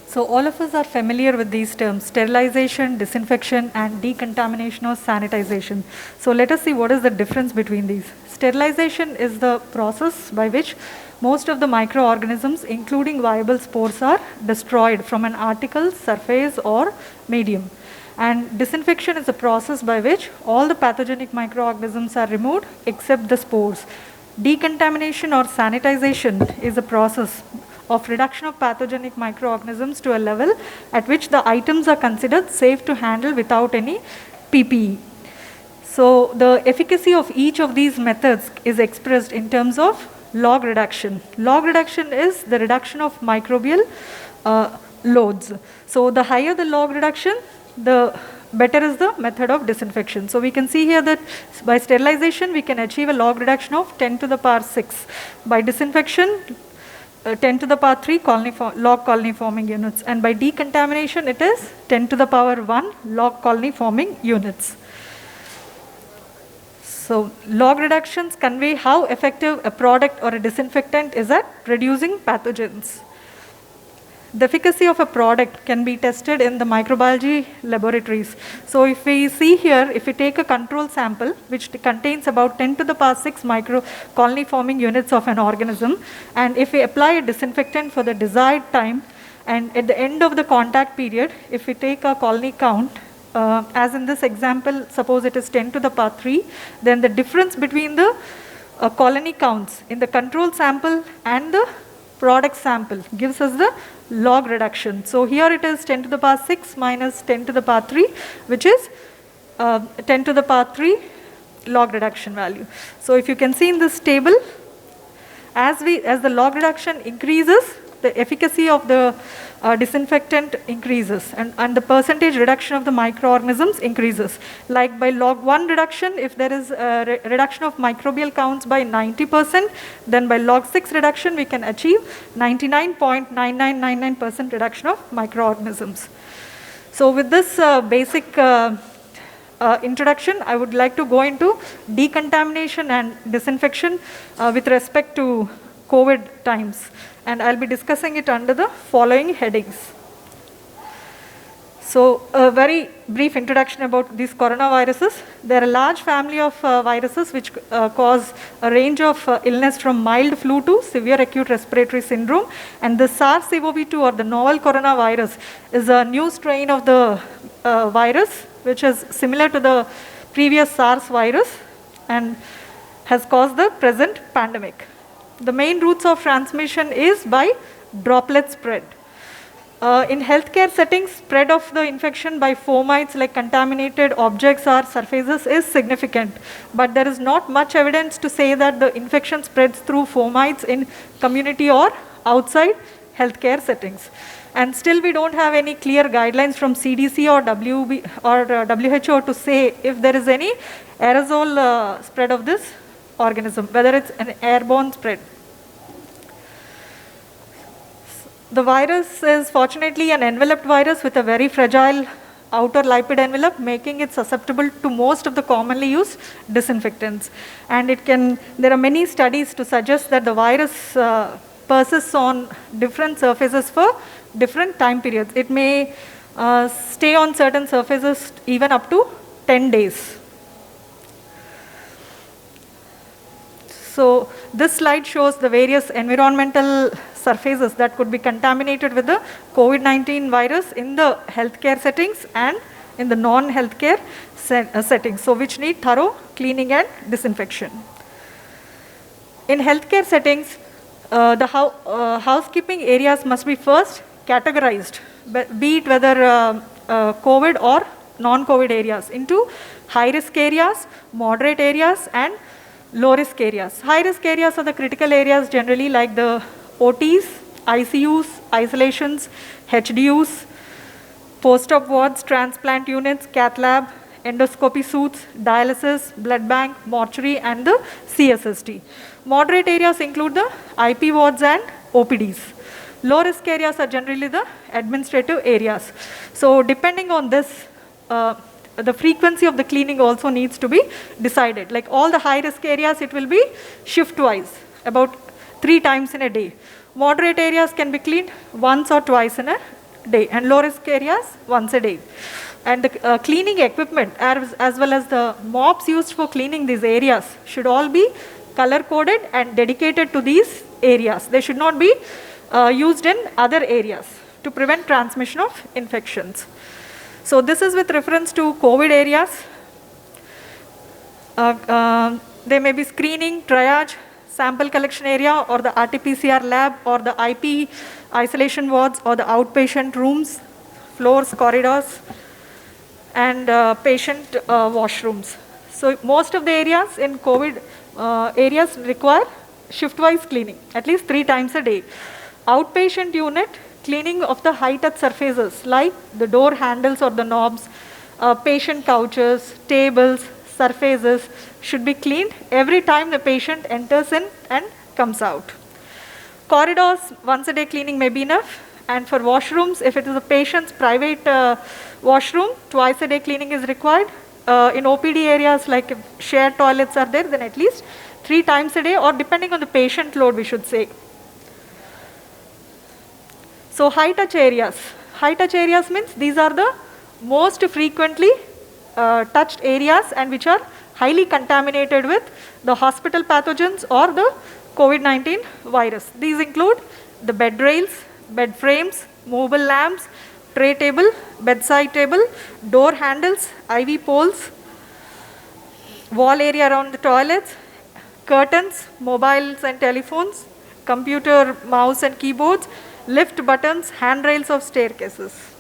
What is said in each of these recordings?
So all of us are familiar with these terms: sterilization, disinfection, and decontamination or sanitization. So let us see what is the difference between these. Sterilization is the process by which most of the microorganisms, including viable spores, are destroyed from an article, surface, or medium. And disinfection is a process by which all the pathogenic microorganisms are removed except the spores. Decontamination or sanitization is a process of reduction of pathogenic microorganisms to a level at which the items are considered safe to handle without any PPE. So the efficacy of each of these methods is expressed in terms of log reduction. Log reduction is the reduction of microbial loads. So the higher the log reduction, the better is the method of disinfection. So we can see here that by sterilization we can achieve a log reduction of 10 to the power 6. By disinfection, 10 to the power 3 log colony forming units, and by decontamination it is 10 to the power 1 log colony forming units. So log reductions convey how effective a product or a disinfectant is at reducing pathogens. The efficacy of a product can be tested in the microbiology laboratories. So if we see here, if we take a control sample which contains about 10 to the power 6 micro colony forming units of an organism, and if we apply a disinfectant for the desired time, and at the end of the contact period, if we take a colony count, as in this example, suppose it is 10 to the power 3, then the difference between the colony counts in the control sample and the product sample gives us the log reduction. So here it is 10 to the power 6 minus 10 to the power 3, which is 10 to the power 3 log reduction value. So if you can see in this table, as the log reduction increases, the efficacy of the disinfectant increases, and the percentage reduction of the microorganisms increases. Like by log 1 reduction, if there is a reduction of microbial counts by 90%, then by log 6 reduction we can achieve 99.9999% reduction of microorganisms. So with this basic introduction, I would like to go into decontamination and disinfection with respect to COVID times, and I'll be discussing it under the following headings. So a very brief introduction about these coronaviruses. They are a large family of viruses which cause a range of illness from mild flu to severe acute respiratory syndrome, and the SARS-CoV-2 or the novel coronavirus is a new strain of the virus which is similar to the previous SARS virus and has caused the present pandemic. The main routes of transmission is by droplet spread. In healthcare settings, spread of the infection by fomites like contaminated objects or surfaces is significant, but there is not much evidence to say that the infection spreads through fomites in community or outside healthcare settings. And still we don't have any clear guidelines from CDC or WHO to say if there is any aerosol spread of this organism, whether it's an airborne spread. The virus is fortunately an enveloped virus with a very fragile outer lipid envelope, making it susceptible to most of the commonly used disinfectants. And there are many studies to suggest that the virus persists on different surfaces for different time periods. It may stay on certain surfaces even up to 10 days. So this slide shows the various environmental surfaces that could be contaminated with the COVID-19 virus in the healthcare settings and in the non-healthcare settings, so which need thorough cleaning and disinfection. In healthcare settings, the housekeeping areas must be first categorized, be it whether COVID or non-COVID areas, into high-risk areas, moderate areas, and low-risk areas. High-risk areas are the critical areas generally like the OTs, ICUs, isolations, HDUs, post-op wards, transplant units, cath lab, endoscopy suites, dialysis, blood bank, mortuary, and the CSST. Moderate areas include the IP wards and OPDs. Low-risk areas are generally the administrative areas. So depending on this, the frequency of the cleaning also needs to be decided. Like all the high-risk areas, it will be shift-wise, about 3 times in a day. Moderate areas can be cleaned once or twice in a day, and low risk areas once a day. And the cleaning equipment as well as the mops used for cleaning these areas should all be color coded and dedicated to these areas. They should not be used in other areas to prevent transmission of infections. So this is with reference to COVID areas. There may be screening, triage, sample collection area, or the RT-PCR lab, or the IP isolation wards, or the outpatient rooms, floors, corridors, and patient washrooms. So most of the areas in COVID areas require shift-wise cleaning, at least 3 times a day. Outpatient unit, cleaning of the high-touch surfaces like the door handles or the knobs, patient couches, tables, surfaces should be cleaned every time the patient enters in and comes out. Corridors, once a day cleaning may be enough. And for washrooms, if it is a patient's private washroom, twice a day cleaning is required. In OPD areas, like if shared toilets are there, then at least 3 times a day, or depending on the patient load, we should say. So high touch areas. High touch areas means these are the most frequently touched areas and which are highly contaminated with the hospital pathogens or the COVID-19 virus. These include the bed rails, bed frames, movable lamps, tray table, bedside table, door handles, IV poles, wall area around the toilets, curtains, mobiles and telephones, computer, mouse and keyboards, lift buttons, handrails of staircases.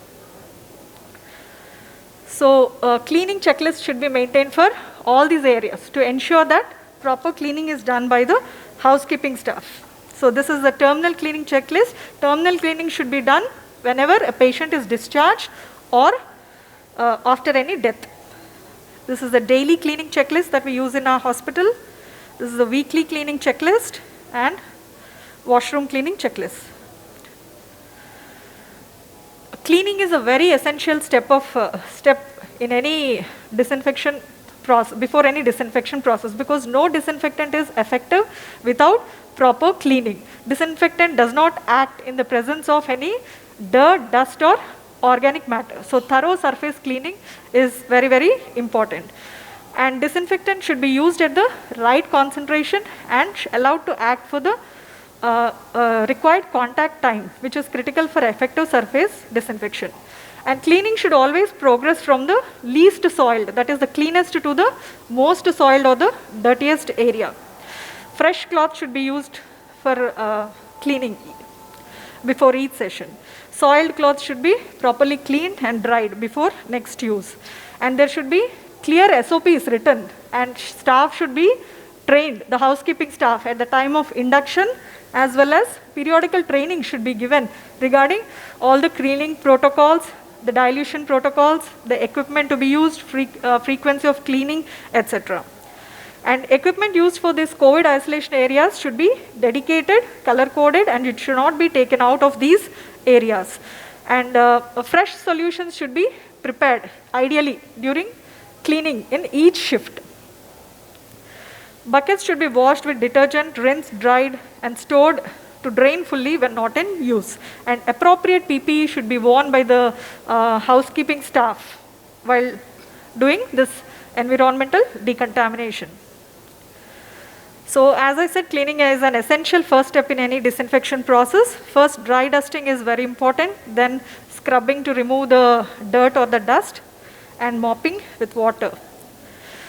So cleaning checklist should be maintained for all these areas to ensure that proper cleaning is done by the housekeeping staff. So this is the terminal cleaning checklist. Terminal cleaning should be done whenever a patient is discharged or after any death. This is the daily cleaning checklist that we use in our hospital. This is the weekly cleaning checklist and washroom cleaning checklist. Cleaning is a very essential step in any disinfection process, before any disinfection process, because no disinfectant is effective without proper cleaning. Disinfectant does not act in the presence of any dirt, dust or organic matter. So thorough surface cleaning is very, very important. And disinfectant should be used at the right concentration and allowed to act for the required contact time, which is critical for effective surface disinfection. And cleaning should always progress from the least soiled, that is the cleanest, to the most soiled or the dirtiest area. Fresh cloth should be used for cleaning before each session. Soiled cloth should be properly cleaned and dried before next use. And there should be clear SOPs written, and staff should be trained, the housekeeping staff, at the time of induction, as well as periodical training should be given regarding all the cleaning protocols, the dilution protocols, the equipment to be used, frequency of cleaning, etc. And equipment used for this COVID isolation areas should be dedicated, color coded, and it should not be taken out of these areas. And fresh solutions should be prepared, ideally during cleaning in each shift. Buckets should be washed with detergent, rinsed, dried, and stored to drain fully when not in use. And appropriate PPE should be worn by the housekeeping staff while doing this environmental decontamination. So as I said, cleaning is an essential first step in any disinfection process. First, dry dusting is very important, then scrubbing to remove the dirt or the dust, and mopping with water.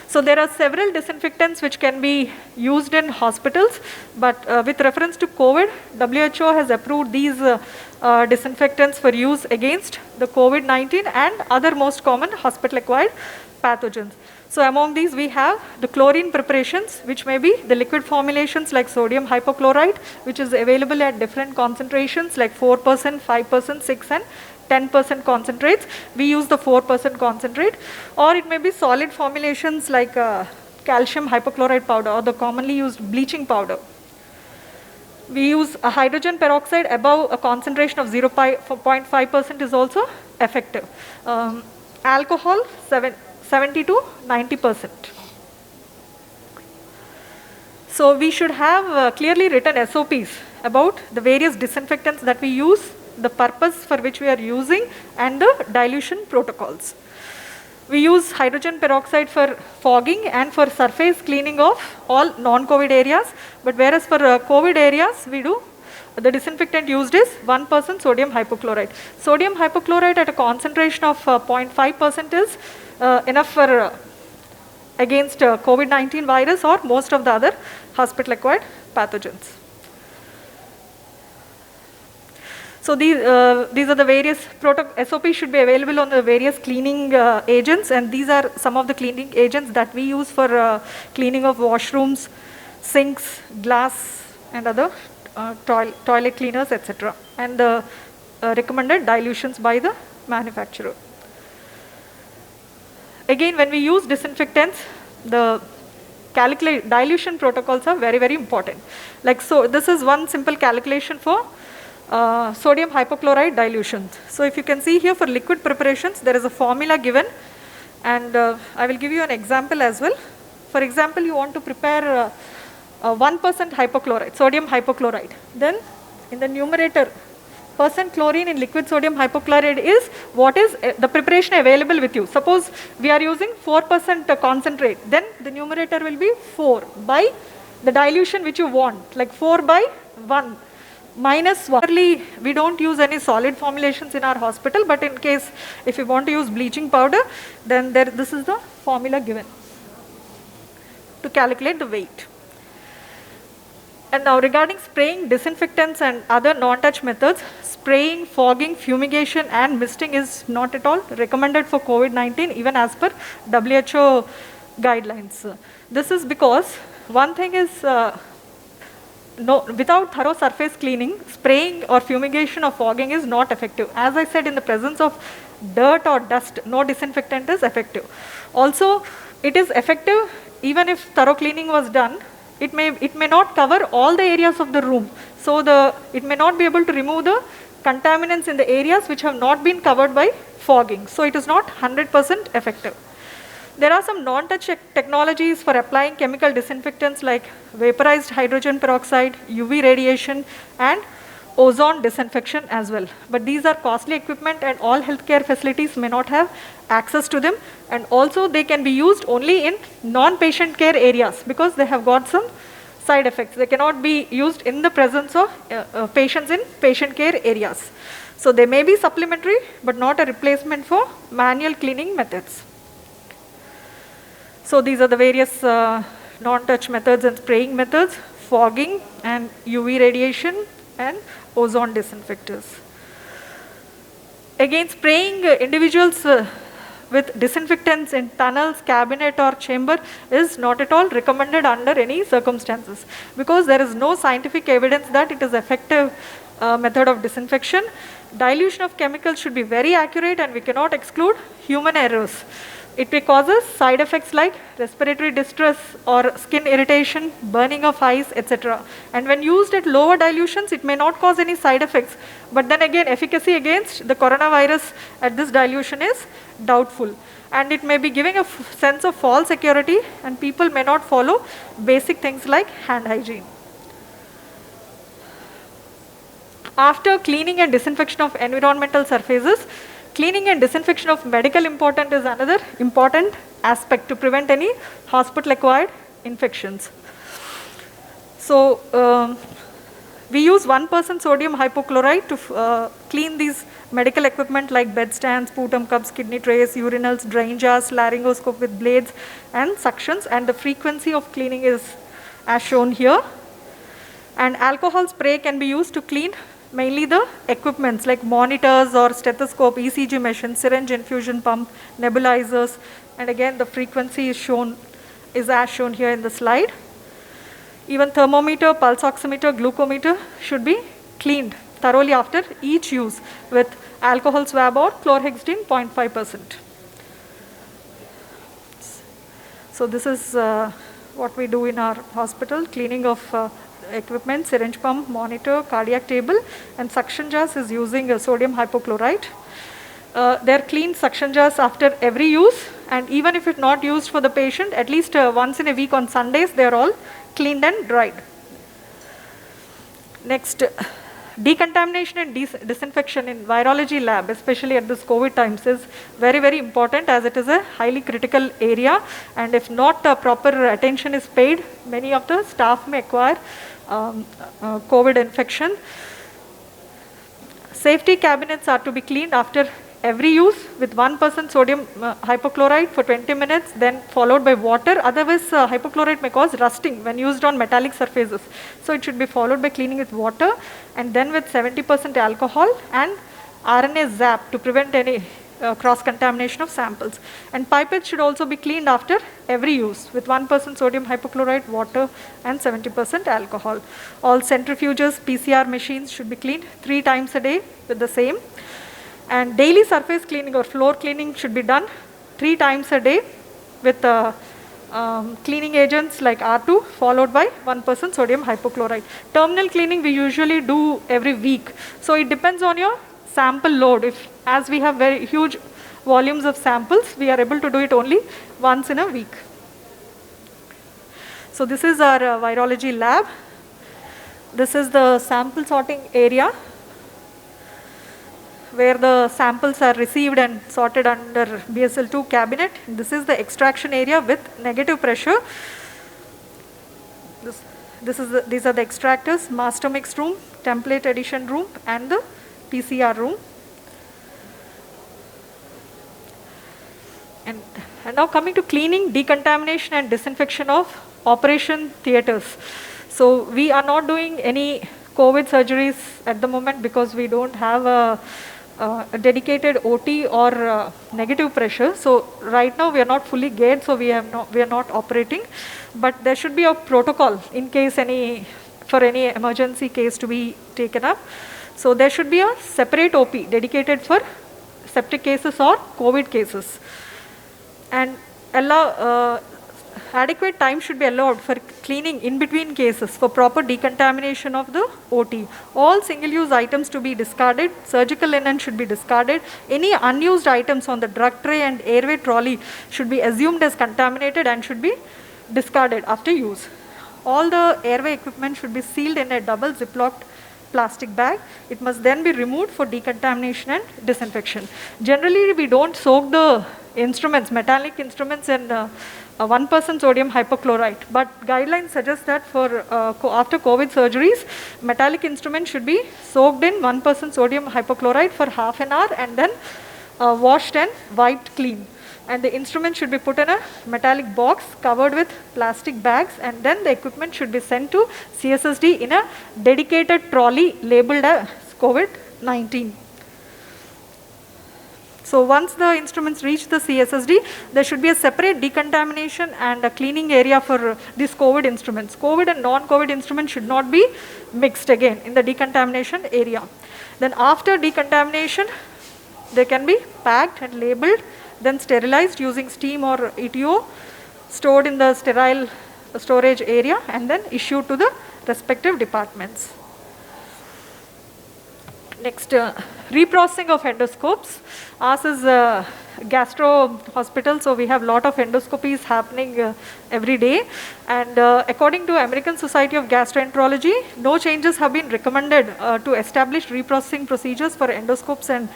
So there are several disinfectants which can be used in hospitals, but with reference to COVID, WHO has approved these disinfectants for use against the COVID-19 and other most common hospital-acquired pathogens. So among these we have the chlorine preparations, which may be the liquid formulations like sodium hypochlorite, which is available at different concentrations like 4%, 5%, 6 and 10% concentrates. We use the 4% concentrate, or it may be solid formulations like calcium hypochlorite powder or the commonly used bleaching powder. We use a hydrogen peroxide above a concentration of 0.5% is also effective. Alcohol 70 to 90%. So we should have clearly written SOPs about the various disinfectants that we use the purpose for which we are using, and the dilution protocols. We use hydrogen peroxide for fogging and for surface cleaning of all non-COVID areas, but whereas for COVID areas, the disinfectant used is 1% sodium hypochlorite. Sodium hypochlorite at a concentration of 0.5% is enough for against COVID-19 virus or most of the other hospital-acquired pathogens. So these are the various SOPs should be available on the various cleaning agents, and these are some of the cleaning agents that we use for cleaning of washrooms, sinks, glass, and other toilet cleaners, etc. And the recommended dilutions by the manufacturer. Again, when we use disinfectants, the dilution protocols are very, very important. Like so, this is one simple calculation for sodium hypochlorite dilutions. So if you can see here for liquid preparations, there is a formula given, and I will give you an example as well. For example, you want to prepare 1% hypochlorite, sodium hypochlorite. Then in the numerator, percent chlorine in liquid sodium hypochlorite is what is the preparation available with you. Suppose we are using 4% concentrate, then the numerator will be 4 by the dilution which you want, like 4 by 1. Minus 1. We don't use any solid formulations in our hospital, but in case if you want to use bleaching powder, then this is the formula given to calculate the weight. And now regarding spraying disinfectants and other non-touch methods, spraying, fogging, fumigation and misting is not at all recommended for COVID-19 even as per WHO guidelines. This is because one thing is without thorough surface cleaning, spraying or fumigation or fogging is not effective. As I said, in the presence of dirt or dust, no disinfectant is effective. Also, it is effective even if thorough cleaning was done. It may not cover all the areas of the room. So it may not be able to remove the contaminants in the areas which have not been covered by fogging. So it is not 100% effective. There are some non-touch technologies for applying chemical disinfectants like vaporized hydrogen peroxide, UV radiation, and ozone disinfection as well. But these are costly equipment and all healthcare facilities may not have access to them, and also they can be used only in non-patient care areas because they have got some side effects. They cannot be used in the presence of patients in patient care areas. So they may be supplementary but not a replacement for manual cleaning methods. So these are the various non-touch methods and spraying methods, fogging and UV radiation and ozone disinfectors. Again, spraying individuals with disinfectants in tunnels, cabinet or chamber is not at all recommended under any circumstances because there is no scientific evidence that it is effective method of disinfection. Dilution of chemicals should be very accurate and we cannot exclude human errors. It may cause side effects like respiratory distress or skin irritation, burning of eyes, etc. And when used at lower dilutions, it may not cause any side effects. But then again, efficacy against the coronavirus at this dilution is doubtful. And it may be giving a sense of false security and people may not follow basic things like hand hygiene. After cleaning and disinfection of environmental surfaces, cleaning and disinfection of medical important is another important aspect to prevent any hospital-acquired infections. So we use 1% sodium hypochlorite to clean these medical equipment like bed stands, sputum cups, kidney trays, urinals, drain jars, laryngoscope with blades and suctions, and the frequency of cleaning is as shown here. And alcohol spray can be used to clean mainly the equipments like monitors or stethoscope, ECG machine, syringe infusion pump, nebulizers, and again the frequency is as shown here in the slide. Even thermometer, pulse oximeter, glucometer should be cleaned thoroughly after each use with alcohol swab or chlorhexidine 0.5%. So this is what we do in our hospital, cleaning of equipment, syringe pump, monitor, cardiac table, and suction jars is using sodium hypochlorite. They are cleaned suction jars after every use, and even if it's not used for the patient, at least once in a week on Sundays, they are all cleaned and dried. Next, Decontamination and disinfection in virology lab, especially at this COVID times, is very, very important, as it is a highly critical area, and if not proper attention is paid, many of the staff may acquire COVID infection. Safety cabinets are to be cleaned after every use with 1% sodium hypochlorite for 20 minutes, then followed by water. Otherwise, hypochlorite may cause rusting when used on metallic surfaces. So it should be followed by cleaning with water, and then with 70% alcohol and RNA zap to prevent any cross-contamination of samples. And pipettes should also be cleaned after every use with 1% sodium hypochlorite, water, and 70% alcohol. All centrifuges, PCR machines should be cleaned 3 times a day with the same. And daily surface cleaning or floor cleaning should be done 3 times a day with cleaning agents like R2 followed by 1% sodium hypochlorite. Terminal cleaning we usually do every week. So it depends on your sample load. As we have very huge volumes of samples, we are able to do it only once in a week. So this is our virology lab. This is the sample sorting area, where the samples are received and sorted under BSL-2 cabinet. This is the extraction area with negative pressure. These are the extractors, master mix room, template addition room, and the PCR room. And now coming to cleaning, decontamination, and disinfection of operation theatres. So we are not doing any COVID surgeries at the moment because we don't have a dedicated OT or negative pressure. So right now we are not fully geared, so we are not operating. But there should be a protocol in case for any emergency case to be taken up. So there should be a separate OP dedicated for septic cases or COVID cases. And adequate time should be allowed for cleaning in between cases for proper decontamination of the OT. All single-use items to be discarded. Surgical linen should be discarded. Any unused items on the drug tray and airway trolley should be assumed as contaminated and should be discarded after use. All the airway equipment should be sealed in a double ziplocked plastic bag. It must then be removed for decontamination and disinfection. Generally, we don't soak the instruments, metallic instruments, in 1% sodium hypochlorite, but guidelines suggest that for after COVID surgeries, metallic instruments should be soaked in 1% sodium hypochlorite for half an hour and then washed and wiped clean. And the instrument should be put in a metallic box covered with plastic bags, and then the equipment should be sent to CSSD in a dedicated trolley labeled as COVID-19. So once the instruments reach the CSSD, there should be a separate decontamination and a cleaning area for these COVID instruments. COVID and non-COVID instruments should not be mixed again in the decontamination area. Then after decontamination, they can be packed and labeled, then sterilized using steam or ETO, stored in the sterile storage area, and then issued to the respective departments. Next, reprocessing of endoscopes. Ours is a gastro hospital, so we have a lot of endoscopies happening every day. And according to American Society of Gastroenterology, no changes have been recommended to establish reprocessing procedures for endoscopes and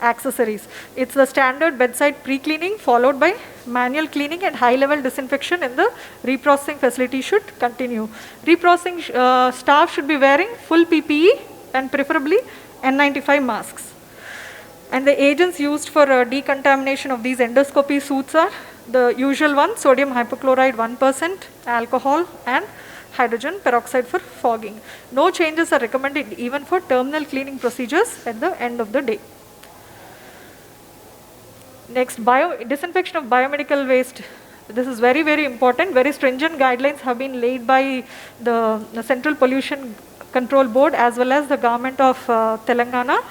accessories. It's the standard bedside pre-cleaning followed by manual cleaning and high-level disinfection in the reprocessing facility should continue. Reprocessing staff should be wearing full PPE and preferably N95 masks. And the agents used for decontamination of these endoscopy suits are the usual ones: sodium hypochlorite 1%, alcohol, and hydrogen peroxide for fogging. No changes are recommended even for terminal cleaning procedures at the end of the day. Next, disinfection of biomedical waste. This is very, very important. Very stringent guidelines have been laid by the Central Pollution Control Board as well as the government of Telangana.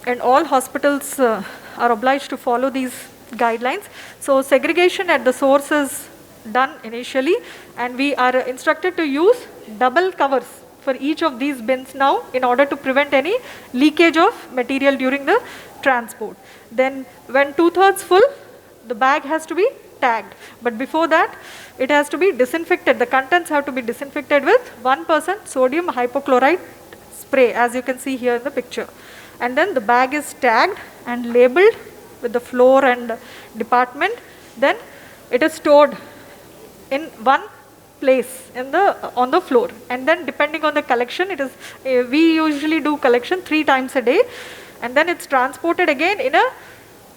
And all hospitals are obliged to follow these guidelines. So segregation at the source is done initially, and we are instructed to use double covers for each of these bins now in order to prevent any leakage of material during the transport. Then when 2/3 full, the bag has to be tagged. But before that, it has to be disinfected. The contents have to be disinfected with 1% sodium hypochlorite spray, as you can see here in the picture. And then the bag is tagged and labeled with the floor and department. Then it is stored in one place on the floor, and then depending on the collection, it is we usually do collection 3 times a day, and then it's transported again in a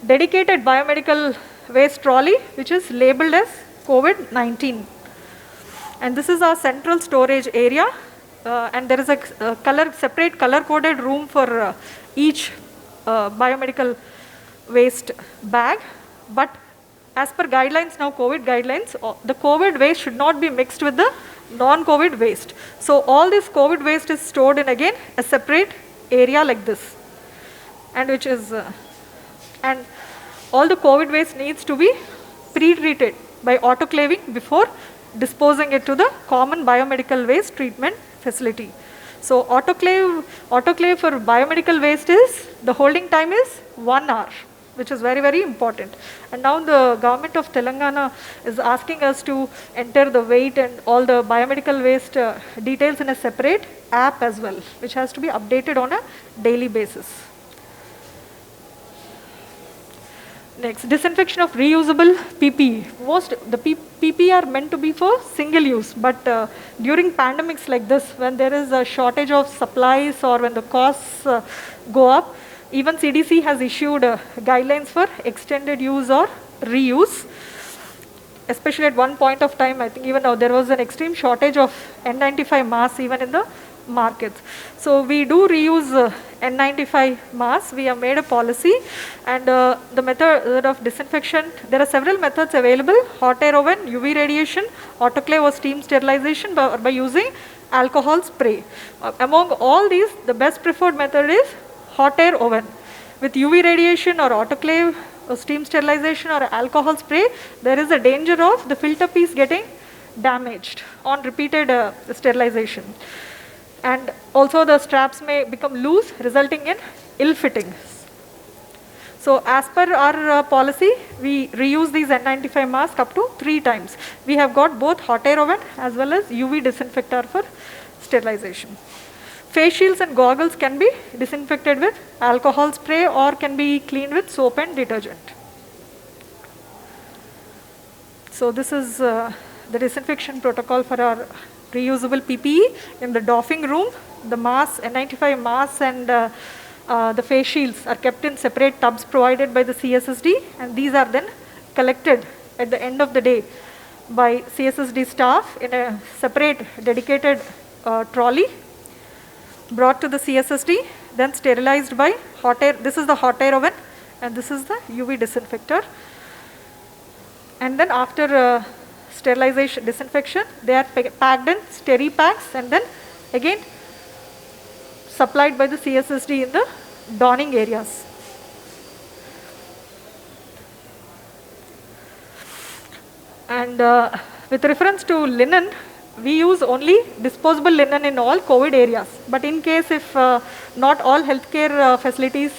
dedicated biomedical waste trolley which is labeled as COVID-19. And this is our central storage area, and there is a separate color coded room for each biomedical waste bag. But as per guidelines now, COVID guidelines, the COVID waste should not be mixed with the non-COVID waste. So all this COVID waste is stored in again a separate area like this, and which is and all the COVID waste needs to be pre-treated by autoclaving before disposing it to the common biomedical waste treatment facility. So autoclave for biomedical waste is, the holding time is 1 hour, which is very, very important. And now the government of Telangana is asking us to enter the weight and all the biomedical waste details in a separate app as well, which has to be updated on a daily basis. Next, disinfection of reusable Ppe. The Ppe are meant to be for single use, but during pandemics like this, when there is a shortage of supplies or when the costs go up, even CDC has issued guidelines for extended use or reuse. Especially at one point of time, I think even now there was an extreme shortage of N95 masks even in the markets. So we do reuse N95 masks. We have made a policy, and the method of disinfection, there are several methods available: hot air oven, UV radiation, autoclave or steam sterilization by using alcohol spray. Among all these, the best preferred method is hot air oven. With UV radiation or autoclave or steam sterilization or alcohol spray, there is a danger of the filter piece getting damaged on repeated sterilization. And also the straps may become loose, resulting in ill fitting. So as per our policy, we reuse these N95 masks up to 3 times. We have got both hot air oven as well as UV disinfector for sterilization. Face shields and goggles can be disinfected with alcohol spray or can be cleaned with soap and detergent. So this is the disinfection protocol for our reusable PPE. In the doffing room, the masks, N95 masks and the face shields are kept in separate tubs provided by the CSSD, and these are then collected at the end of the day by CSSD staff in a separate dedicated trolley, brought to the CSSD, then sterilized by hot air. This is the hot air oven and this is the UV disinfector. And then after sterilization, disinfection, they are packed in steri packs and then again supplied by the CSSD in the donning areas. And with reference to linen, we use only disposable linen in all COVID areas. But in case if not all healthcare facilities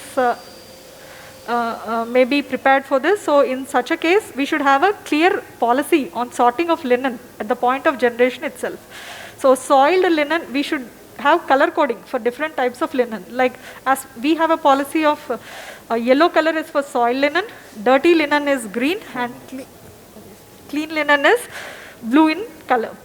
may be prepared for this, so in such a case, we should have a clear policy on sorting of linen at the point of generation itself. So soiled linen, we should have color coding for different types of linen. Like as we have a policy of yellow color is for soiled linen, dirty linen is green, and clean linen is blue in color.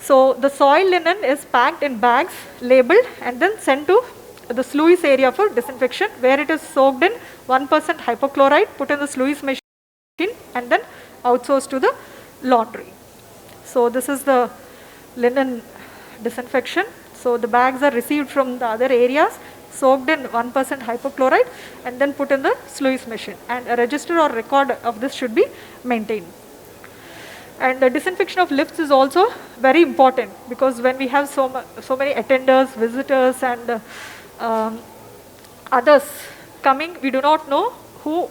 So the soiled linen is packed in bags, labeled, and then sent to the sluice area for disinfection, where it is soaked in 1% hypochlorite, put in the sluice machine, and then outsourced to the laundry. So this is the linen disinfection. So the bags are received from the other areas, soaked in 1% hypochlorite, and then put in the sluice machine. And a register or record of this should be maintained. And the disinfection of lifts is also very important, because when we have so many attenders, visitors, and others coming, we do not know who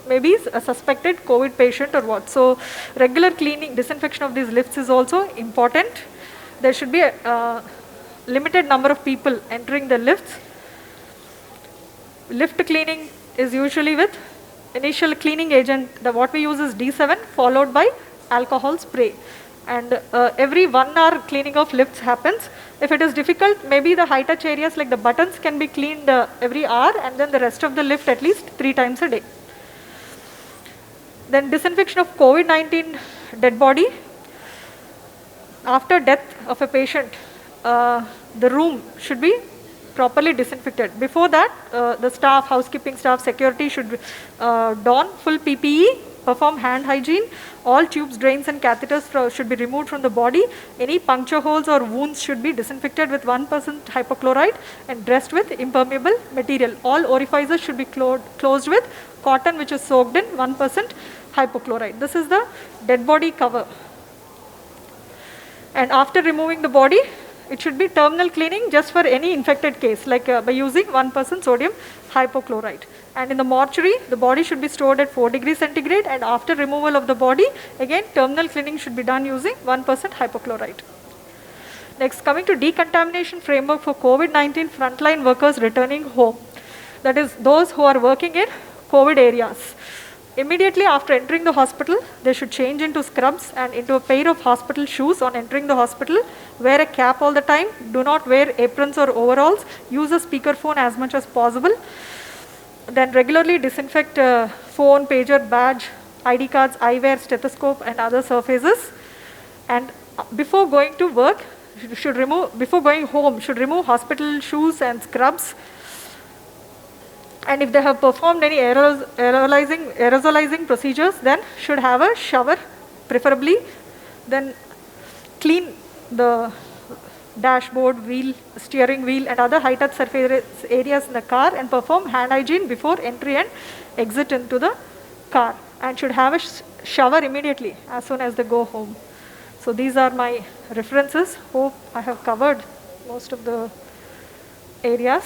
may be a suspected COVID patient or what. So regular cleaning, disinfection of these lifts is also important. There should be a limited number of people entering the lifts. Lift cleaning is usually with initial cleaning agent. What we use is D7 followed by alcohol spray. And every 1 hour cleaning of lifts happens. If it is difficult, maybe the high touch areas like the buttons can be cleaned every hour, and then the rest of the lift at least 3 times a day. Then disinfection of COVID-19 dead body. After death of a patient, the room should be properly disinfected. Before that, the staff, housekeeping staff, security should don full PPE, perform hand hygiene. All tubes, drains and catheters should be removed from the body. Any puncture holes or wounds should be disinfected with 1% hypochlorite and dressed with impermeable material. All orifices should be closed with cotton which is soaked in 1% hypochlorite. This is the dead body cover. And after removing the body, it should be terminal cleaning just for any infected case, like by using 1% sodium hypochlorite. And in the mortuary, the body should be stored at 4 degrees centigrade, and after removal of the body, again terminal cleaning should be done using 1% hypochlorite. Next, coming to decontamination framework for COVID-19 frontline workers returning home. That is, those who are working in COVID areas. Immediately after entering the hospital, they should change into scrubs and into a pair of hospital shoes on entering the hospital. Wear a cap all the time. Do not wear aprons or overalls. Use a speakerphone as much as possible. Then regularly disinfect phone, pager, badge, ID cards, eyewear, stethoscope and other surfaces. And before going to work, before going home, should remove hospital shoes and scrubs. And if they have performed any aerosolizing procedures, then should have a shower, preferably. Then clean the dashboard, wheel, steering wheel and other high touch surface areas in the car and perform hand hygiene before entry and exit into the car. And should have a shower immediately as soon as they go home. So these are my references. Hope I have covered most of the areas.